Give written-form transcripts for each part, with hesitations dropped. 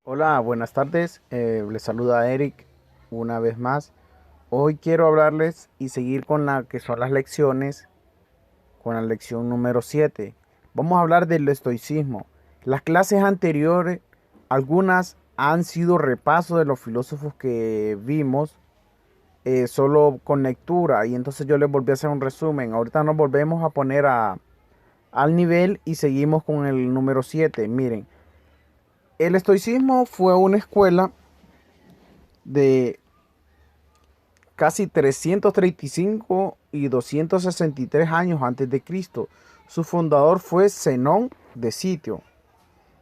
Hola, buenas tardes. Les saluda Eric una vez más. Hoy quiero hablarles y seguir con la que son las lecciones, con la lección número 7. Vamos a hablar del estoicismo. Las clases anteriores, algunas han sido repaso de los filósofos que vimos, solo con lectura, y entonces yo les volví a hacer un resumen. Ahorita nos volvemos a poner al nivel y seguimos con el número 7. Miren, el estoicismo fue una escuela de casi 335 y 263 años antes de Cristo. Su fundador fue Zenón de Sitio.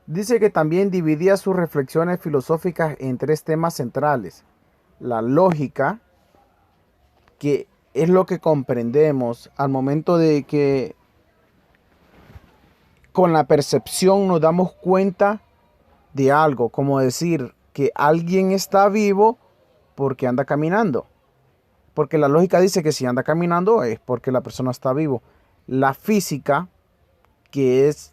Dice que también dividía sus reflexiones filosóficas en tres temas centrales: la lógica, que es lo que comprendemos al momento de que con la percepción nos damos cuenta de algo, como decir que alguien está vivo porque anda caminando. Porque la lógica dice que si anda caminando es porque la persona está vivo. La física, que es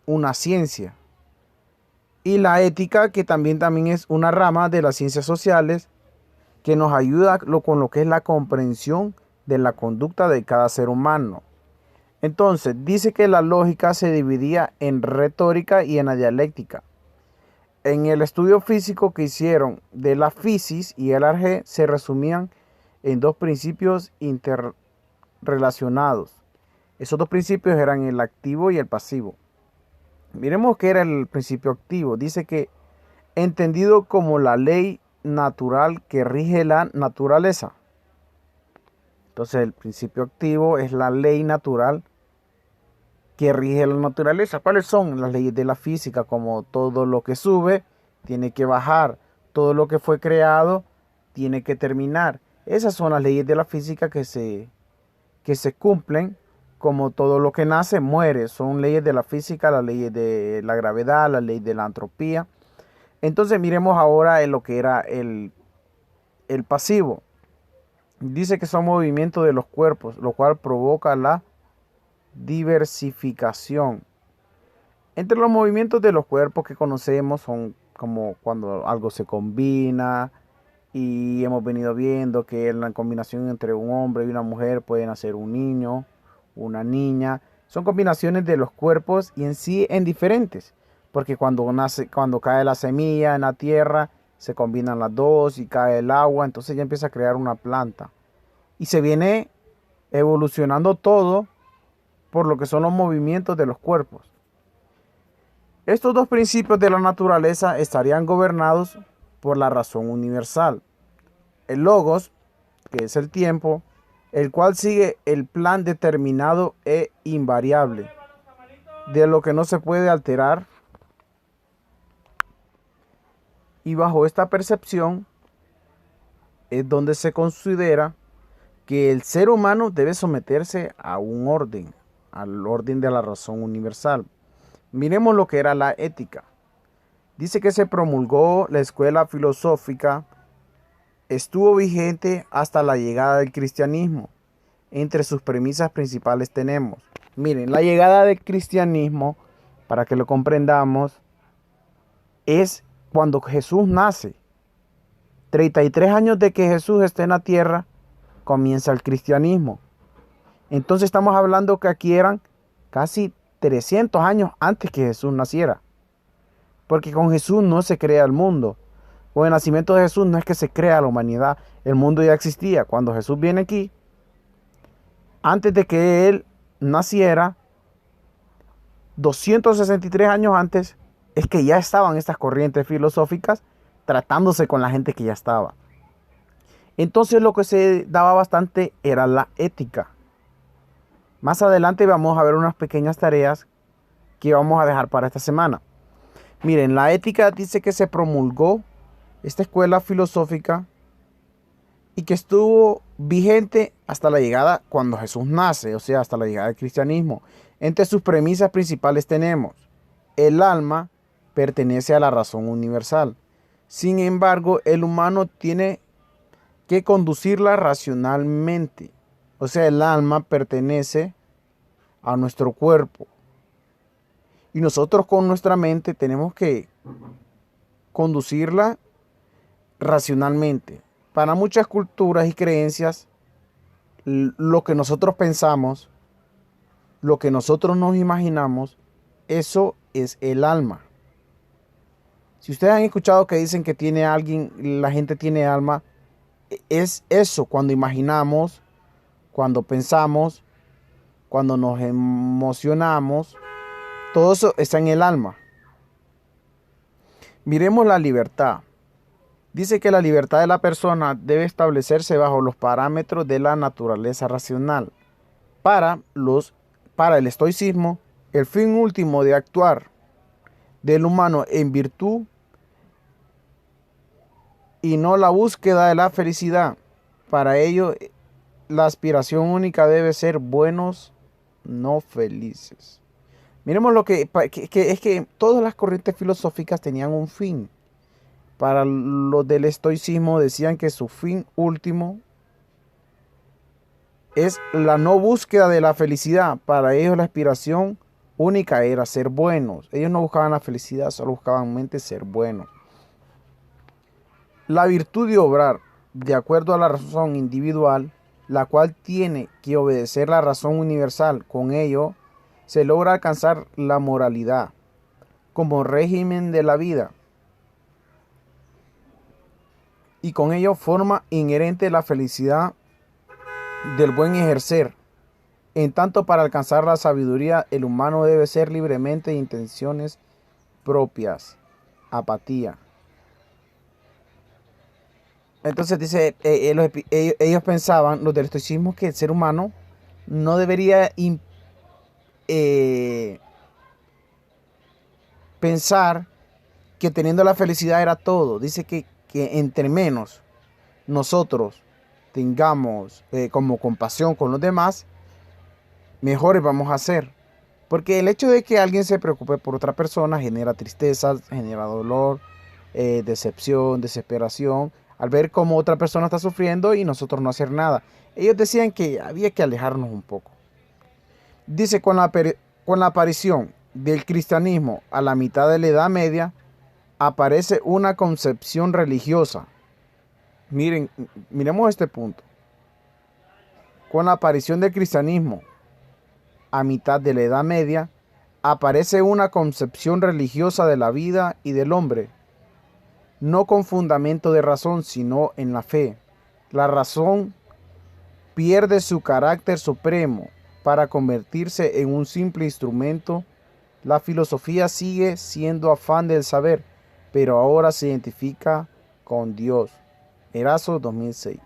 una ciencia. Y la ética, que también es una rama de las ciencias sociales, que nos ayuda con lo que es la comprensión de la conducta de cada ser humano. Entonces, dice que la lógica se dividía en retórica y en la dialéctica. En el estudio físico que hicieron de la fisis y el arjé se resumían en dos principios interrelacionados. Esos dos principios eran el activo y el pasivo. Miremos qué era el principio activo. Dice que entendido como la ley natural que rige la naturaleza. Entonces el principio activo es la ley natural que rige la naturaleza. ¿Cuáles son las leyes de la física? Como todo lo que sube tiene que bajar, todo lo que fue creado tiene que terminar. Esas son las leyes de la física que se cumplen. Como todo lo que nace muere. Son leyes de la física, las leyes de la gravedad, la ley de la entropía. Entonces miremos ahora en lo que era el pasivo. Dice que son movimientos de los cuerpos, lo cual provoca la diversificación. Entre los movimientos de los cuerpos que conocemos son como cuando algo se combina, y hemos venido viendo que la combinación entre un hombre y una mujer pueden hacer un niño, una niña. Son combinaciones de los cuerpos y en sí en diferentes, porque cuando cae la semilla en la tierra, se combinan las dos y cae el agua, entonces ya empieza a crear una planta. Y se viene evolucionando todo por lo que son los movimientos de los cuerpos. Estos dos principios de la naturaleza estarían gobernados por la razón universal. El logos, que es el tiempo, el cual sigue el plan determinado e invariable, de lo que no se puede alterar. Y bajo esta percepción es donde se considera que el ser humano debe someterse a un orden, al orden de la razón universal. Miremos lo que era la ética. Dice que se promulgó la escuela filosófica, estuvo vigente hasta la llegada del cristianismo. Entre sus premisas principales tenemos, miren, la llegada del cristianismo, para que lo comprendamos, es cuando Jesús nace. 33 años de que Jesús esté en la tierra, comienza el cristianismo. Entonces estamos hablando que aquí eran casi 300 años antes que Jesús naciera. Porque con Jesús no se crea el mundo. Con el nacimiento de Jesús no es que se crea la humanidad. El mundo ya existía. Cuando Jesús viene aquí, antes de que Él naciera, 263 años antes, es que ya estaban estas corrientes filosóficas tratándose con la gente que ya estaba. Entonces lo que se daba bastante era la ética. Más adelante vamos a ver unas pequeñas tareas que vamos a dejar para esta semana. Miren, la ética dice que se promulgó esta escuela filosófica y que estuvo vigente hasta la llegada cuando Jesús nace, o sea, hasta la llegada del cristianismo. Entre sus premisas principales tenemos: el alma pertenece a la razón universal. Sin embargo, el humano tiene que conducirla racionalmente. O sea, el alma pertenece a nuestro cuerpo. Y nosotros con nuestra mente tenemos que conducirla racionalmente. Para muchas culturas y creencias, lo que nosotros pensamos, lo que nosotros nos imaginamos, eso es el alma. Si ustedes han escuchado que dicen que tiene alguien, la gente tiene alma, es eso, cuando imaginamos, cuando pensamos, cuando nos emocionamos, todo eso está en el alma. Miremos la libertad. Dice que la libertad de la persona debe establecerse bajo los parámetros de la naturaleza racional. Para el estoicismo, el fin último de actuar del humano en virtud y no la búsqueda de la felicidad. Para ello, la aspiración única debe ser buenos, no felices. Miremos lo que es que todas las corrientes filosóficas tenían un fin. Para los del estoicismo decían que su fin último es la no búsqueda de la felicidad. Para ellos la aspiración única era ser buenos. Ellos no buscaban la felicidad, solo buscaban mente ser buenos. La virtud de obrar de acuerdo a la razón individual, la cual tiene que obedecer la razón universal. Con ello se logra alcanzar la moralidad como régimen de la vida. Y con ello forma inherente la felicidad del buen ejercer. En tanto, para alcanzar la sabiduría, el humano debe ser libremente de intenciones propias. Apatía. Entonces dice, ellos pensaban, los del estoicismo, que el ser humano no debería pensar que teniendo la felicidad era todo. Dice que entre menos nosotros tengamos como compasión con los demás, mejores vamos a ser. Porque el hecho de que alguien se preocupe por otra persona genera tristeza, genera dolor, decepción, desesperación, al ver cómo otra persona está sufriendo y nosotros no hacer nada. Ellos decían que había que alejarnos un poco. Dice, con la aparición del cristianismo a la mitad de la Edad Media, aparece una concepción religiosa. Miremos este punto. Con la aparición del cristianismo a mitad de la Edad Media, aparece una concepción religiosa de la vida y del hombre, no con fundamento de razón, sino en la fe. La razón pierde su carácter supremo para convertirse en un simple instrumento. La filosofía sigue siendo afán del saber, pero ahora se identifica con Dios. Erazo 2006.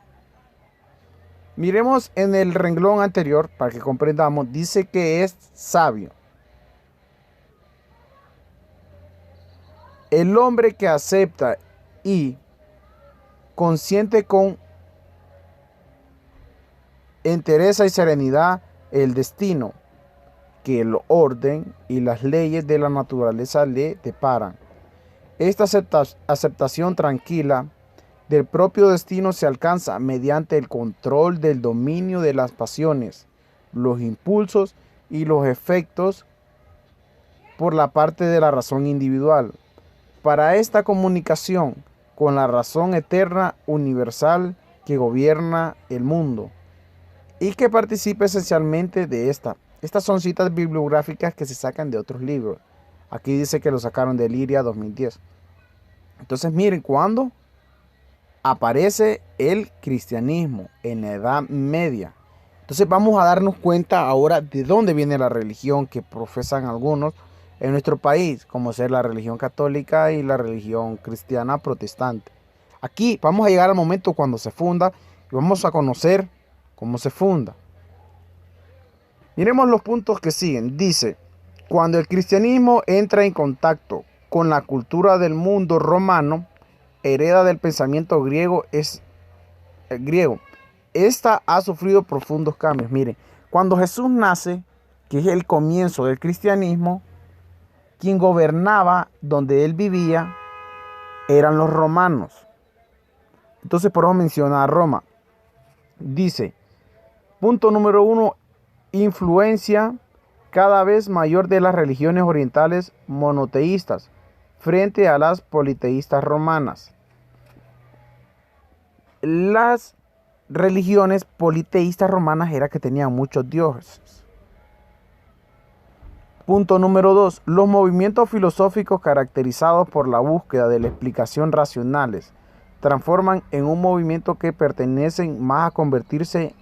Miremos en el renglón anterior para que comprendamos. Dice que es sabio el hombre que acepta y consiente con entereza y serenidad el destino que el orden y las leyes de la naturaleza le deparan. Esta aceptación tranquila del propio destino se alcanza mediante el control del dominio de las pasiones, los impulsos y los efectos por la parte de la razón individual. Para esta comunicación con la razón eterna universal que gobierna el mundo y que participa esencialmente de esta. Estas son citas bibliográficas que se sacan de otros libros. Aquí dice que lo sacaron de Liria 2010. Entonces miren, cuando aparece el cristianismo en la Edad Media. Entonces vamos a darnos cuenta ahora de dónde viene la religión que profesan algunos en nuestro país, como ser la religión católica y la religión cristiana protestante. Aquí vamos a llegar al momento cuando se funda y vamos a conocer cómo se funda. Miremos los puntos que siguen. Dice, cuando el cristianismo entra en contacto con la cultura del mundo romano, hereda del pensamiento griego, esta ha sufrido profundos cambios. Miren, cuando Jesús nace, que es el comienzo del cristianismo, quien gobernaba donde él vivía eran los romanos. Entonces por eso menciona a Roma. Dice, punto número 1, influencia cada vez mayor de las religiones orientales monoteístas frente a las politeístas romanas. Las religiones politeístas romanas era que tenían muchos dioses. Punto número 2. Los movimientos filosóficos caracterizados por la búsqueda de la explicación racionales transforman en un movimiento que pertenecen más a convertirse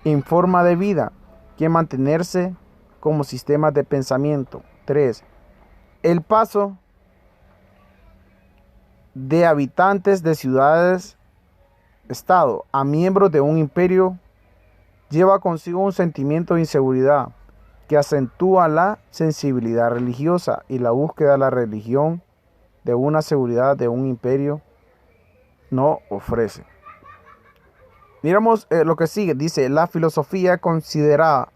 en forma de vida que mantenerse como sistemas de pensamiento. 3. El paso de habitantes de ciudades-estado a miembros de un imperio lleva consigo un sentimiento de inseguridad que acentúa la sensibilidad religiosa y la búsqueda de la religión de una seguridad de un imperio no ofrece. Miramos lo que sigue. Dice, la filosofía considerada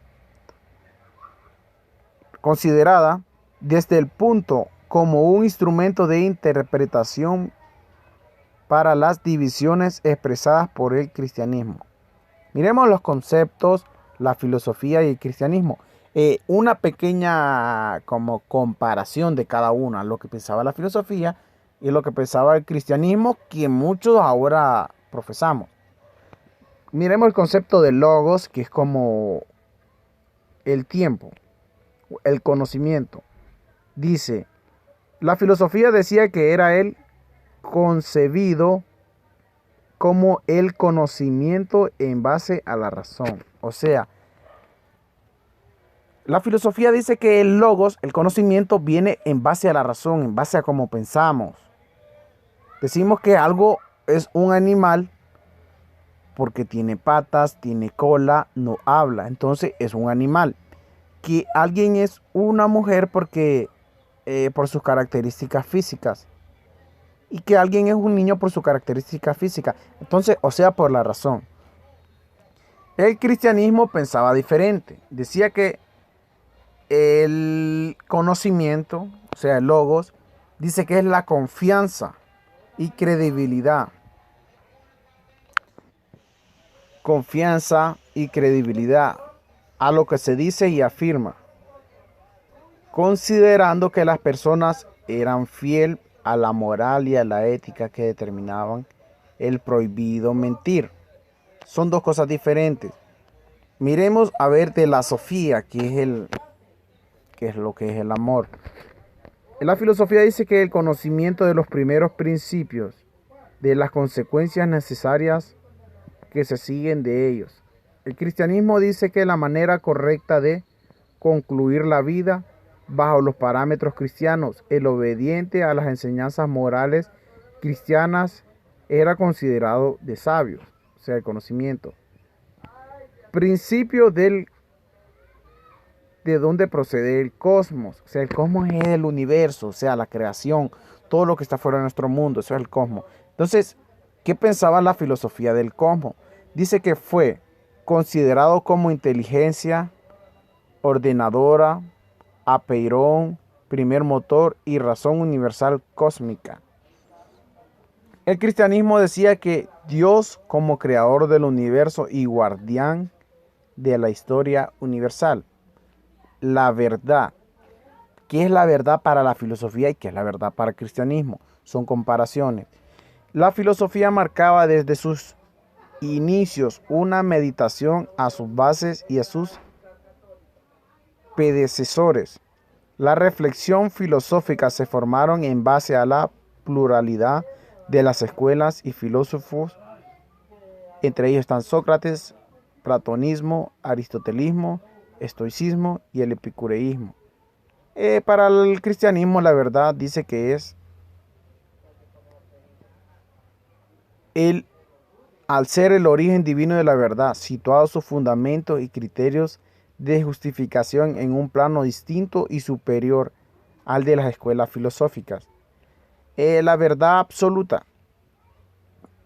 desde el punto como un instrumento de interpretación para las divisiones expresadas por el cristianismo. Miremos los conceptos, la filosofía y el cristianismo. Una pequeña como comparación de cada una, lo que pensaba la filosofía y lo que pensaba el cristianismo, que muchos ahora profesamos. Miremos el concepto de logos, que es como el tiempo, el conocimiento. Dice, la filosofía decía que era el concebido como el conocimiento en base a la razón. O sea, la filosofía dice que el logos, el conocimiento, viene en base a la razón, en base a cómo pensamos. Decimos que algo es un animal porque tiene patas, tiene cola, no habla. Entonces es un animal. Que alguien es una mujer porque por sus características físicas. Y que alguien es un niño por su característica física. Entonces, o sea, por la razón. El cristianismo pensaba diferente. Decía que el conocimiento, o sea, el logos, dice que es la confianza y credibilidad. Confianza y credibilidad a lo que se dice y afirma, considerando que las personas eran fieles a la moral y a la ética que determinaban el prohibido mentir. Son dos cosas diferentes. Miremos a ver de la sofía, que es lo que es el amor. La filosofía dice que el conocimiento de los primeros principios, de las consecuencias necesarias que se siguen de ellos. El cristianismo dice que la manera correcta de concluir la vida bajo los parámetros cristianos, el obediente a las enseñanzas morales cristianas era considerado de sabios, o sea, el conocimiento. Principio de dónde procede el cosmos, o sea, el cosmos es el universo, o sea, la creación, todo lo que está fuera de nuestro mundo, eso es el cosmos. Entonces, ¿qué pensaba la filosofía del cosmos? Dice que fue considerado como inteligencia ordenadora, apeirón, primer motor y razón universal cósmica. El cristianismo decía que Dios como creador del universo y guardián de la historia universal. La verdad. ¿Qué es la verdad para la filosofía y qué es la verdad para el cristianismo? Son comparaciones. La filosofía marcaba desde sus inicios una meditación a sus bases y a sus predecesores. La reflexión filosófica se formaron en base a la pluralidad de las escuelas y filósofos. Entre ellos están Sócrates, platonismo, aristotelismo, estoicismo y el epicureísmo. Para el cristianismo la verdad dice que es al ser el origen divino de la verdad, situado sus fundamentos y criterios de justificación en un plano distinto y superior al de las escuelas filosóficas. La verdad absoluta.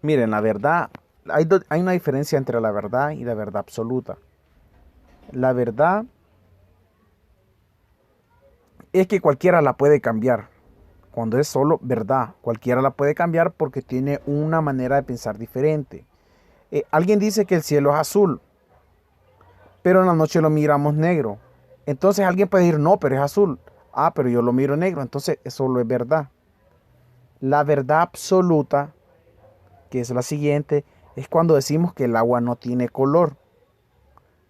Miren, la verdad, hay una diferencia entre la verdad y la verdad absoluta. La verdad es que cualquiera la puede cambiar. Cuando es solo verdad, cualquiera la puede cambiar porque tiene una manera de pensar diferente. Alguien dice que el cielo es azul, pero en la noche lo miramos negro. Entonces alguien puede decir, no, pero es azul. Ah, pero yo lo miro negro, entonces eso no es verdad. La verdad absoluta, que es la siguiente, es cuando decimos que el agua no tiene color.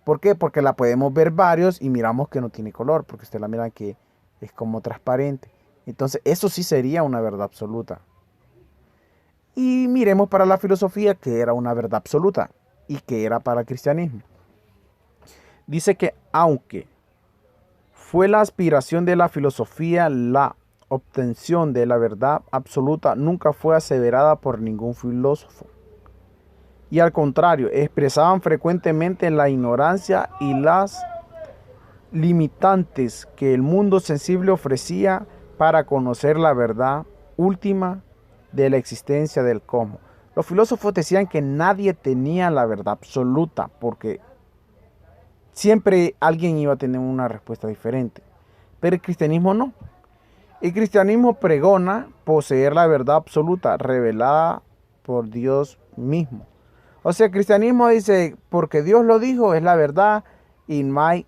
¿Por qué? Porque la podemos ver varios y miramos que no tiene color, porque usted la mira que es como transparente. Entonces, eso sí sería una verdad absoluta. Y miremos para la filosofía que era una verdad absoluta y que era para el cristianismo. Dice que aunque fue la aspiración de la filosofía, la obtención de la verdad absoluta nunca fue aseverada por ningún filósofo. Y al contrario, expresaban frecuentemente la ignorancia y las limitantes que el mundo sensible ofrecía para conocer la verdad última de la existencia del cosmos. Los filósofos decían que nadie tenía la verdad absoluta porque siempre alguien iba a tener una respuesta diferente. Pero el cristianismo no. El cristianismo pregona poseer la verdad absoluta revelada por Dios mismo. O sea, el cristianismo dice, porque Dios lo dijo, es la verdad y no hay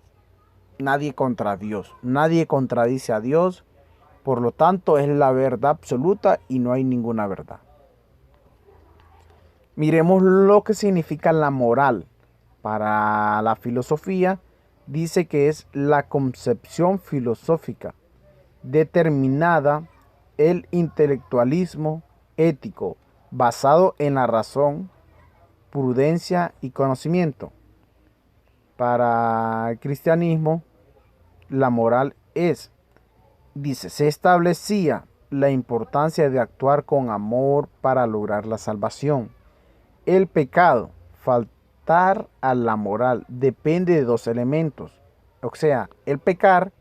nadie contra Dios. Nadie contradice a Dios. Por lo tanto, es la verdad absoluta y no hay ninguna verdad. Miremos lo que significa la moral. Para la filosofía, dice que es la concepción filosófica determinada, el intelectualismo ético basado en la razón, prudencia y conocimiento. Para el cristianismo, la moral es, dice, se establecía la importancia de actuar con amor para lograr la salvación. El pecado, faltar a la moral, depende de dos elementos. O sea, el pecar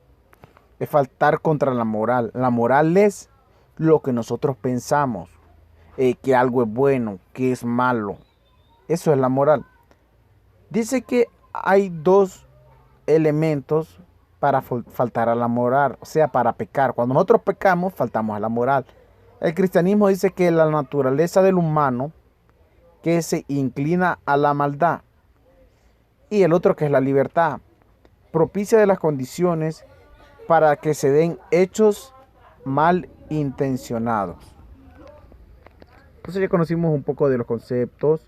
es faltar contra la moral. La moral es lo que nosotros pensamos, que algo es bueno, que es malo. Eso es la moral. Dice que hay dos elementos para faltar a la moral, o sea, para pecar. Cuando nosotros pecamos, faltamos a la moral. El cristianismo dice que la naturaleza del humano que se inclina a la maldad y el otro que es la libertad, propicia de las condiciones para que se den hechos mal intencionados. Entonces ya conocimos un poco de los conceptos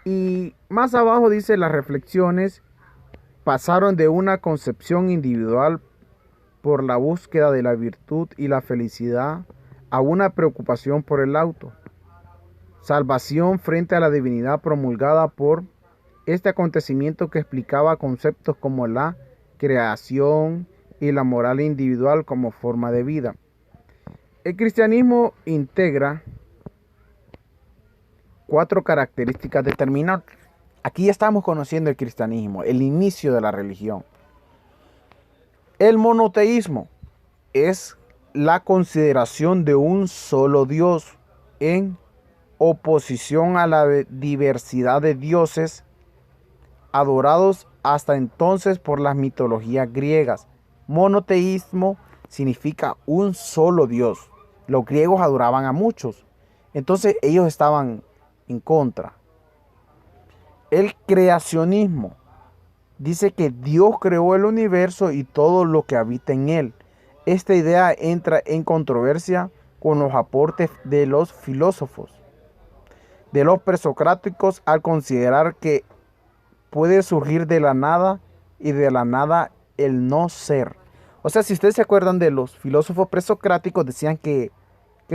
y más abajo dice las reflexiones pasaron de una concepción individual por la búsqueda de la virtud y la felicidad a una preocupación por el auto. Salvación frente a la divinidad promulgada por este acontecimiento que explicaba conceptos como la creación y la moral individual como forma de vida. El cristianismo integra 4 características determinantes. Aquí ya estamos conociendo el cristianismo, el inicio de la religión. El monoteísmo es la consideración de un solo Dios en oposición a la diversidad de dioses adorados hasta entonces por las mitologías griegas. Monoteísmo significa un solo Dios. Los griegos adoraban a muchos, entonces ellos estaban en contra. El creacionismo dice que Dios creó el universo y todo lo que habita en él. Esta idea entra en controversia con los aportes de los filósofos, de los presocráticos, al considerar que puede surgir de la nada y de la nada el no ser. O sea, si ustedes se acuerdan de los filósofos presocráticos, decían que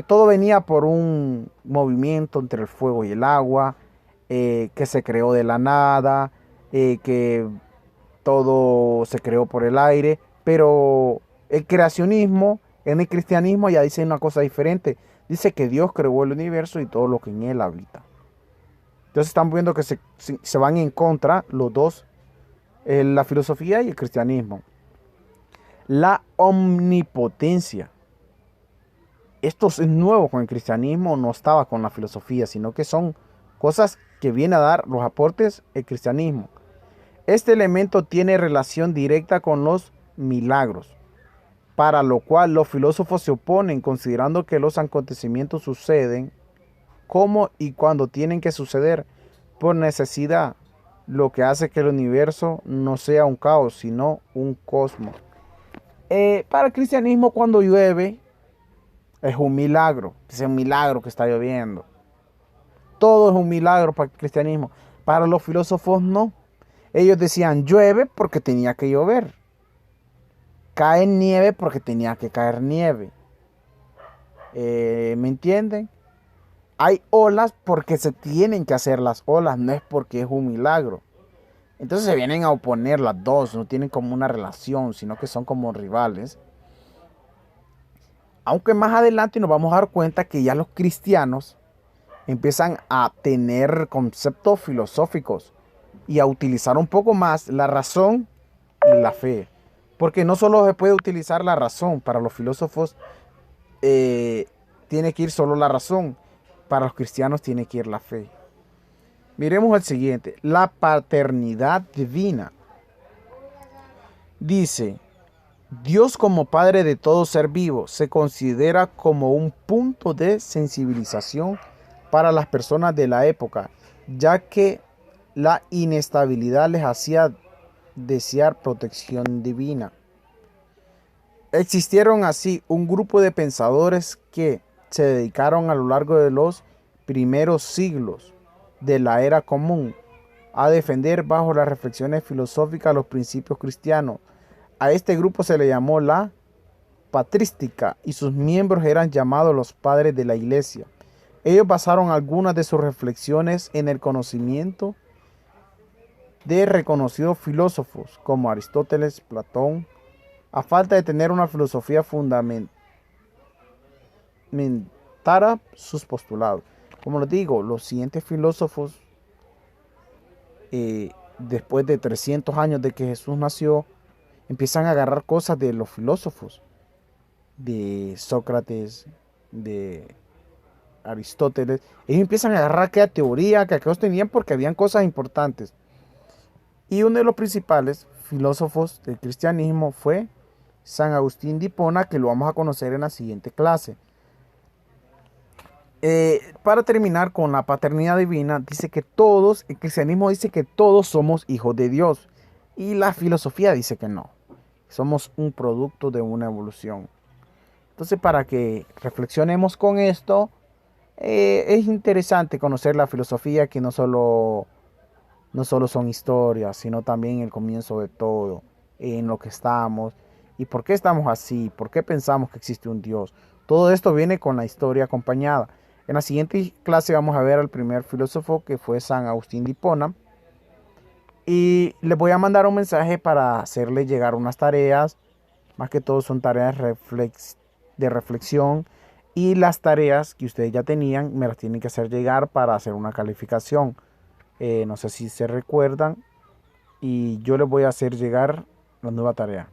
todo venía por un movimiento entre el fuego y el agua, que se creó de la nada, que todo se creó por el aire, pero el creacionismo en el cristianismo ya dice una cosa diferente. Dice que Dios creó el universo y todo lo que en él habita. Entonces estamos viendo que se van en contra los dos, la filosofía y el cristianismo. La omnipotencia. Esto es nuevo con el cristianismo, no estaba con la filosofía, sino que son cosas que viene a dar los aportes el cristianismo. Este elemento tiene relación directa con los milagros, para lo cual los filósofos se oponen, considerando que los acontecimientos suceden como y cuando tienen que suceder por necesidad, lo que hace que el universo no sea un caos, sino un cosmos. Para el cristianismo, cuando llueve, Es un milagro. Es un milagro que está lloviendo. Todo es un milagro para el cristianismo. Para los filósofos no. Ellos decían llueve porque tenía que llover. Cae nieve porque tenía que caer nieve. ¿Me entienden? Hay olas porque se tienen que hacer las olas, no es porque es un milagro. Entonces se vienen a oponer las dos, no tienen como una relación, sino que son como rivales. Aunque más adelante nos vamos a dar cuenta que ya los cristianos empiezan a tener conceptos filosóficos y a utilizar un poco más la razón y la fe. Porque no solo se puede utilizar la razón, para los filósofos tiene que ir solo la razón, para los cristianos tiene que ir la fe. Miremos el siguiente, la paternidad divina. Dice, Dios como Padre de todo ser vivo se considera como un punto de sensibilización para las personas de la época, ya que la inestabilidad les hacía desear protección divina. Existieron así un grupo de pensadores que se dedicaron a lo largo de los primeros siglos de la era común a defender bajo las reflexiones filosóficas los principios cristianos. A este grupo se le llamó la patrística y sus miembros eran llamados los padres de la iglesia. Ellos basaron algunas de sus reflexiones en el conocimiento de reconocidos filósofos como Aristóteles, Platón, a falta de tener una filosofía fundamentara sus postulados. Como les digo, los siguientes filósofos, después de 300 años de que Jesús nació, empiezan a agarrar cosas de los filósofos, de Sócrates, de Aristóteles. Ellos empiezan a agarrar aquella teoría que aquellos tenían porque habían cosas importantes. Y uno de los principales filósofos del cristianismo fue San Agustín de Hipona, que lo vamos a conocer en la siguiente clase. Para terminar con la paternidad divina, dice que todos, el cristianismo dice que todos somos hijos de Dios. Y la filosofía dice que no. Somos un producto de una evolución. Entonces, para que reflexionemos con esto, es interesante conocer la filosofía, que no solo son historias, sino también el comienzo de todo, en lo que estamos y por qué estamos así, por qué pensamos que existe un Dios. Todo esto viene con la historia acompañada. En la siguiente clase vamos a ver al primer filósofo, que fue San Agustín de Hipona. Y les voy a mandar un mensaje para hacerle llegar unas tareas. Más que todo son tareas de reflexión. Y las tareas que ustedes ya tenían me las tienen que hacer llegar para hacer una calificación. No sé si se recuerdan. Y yo les voy a hacer llegar la nueva tarea.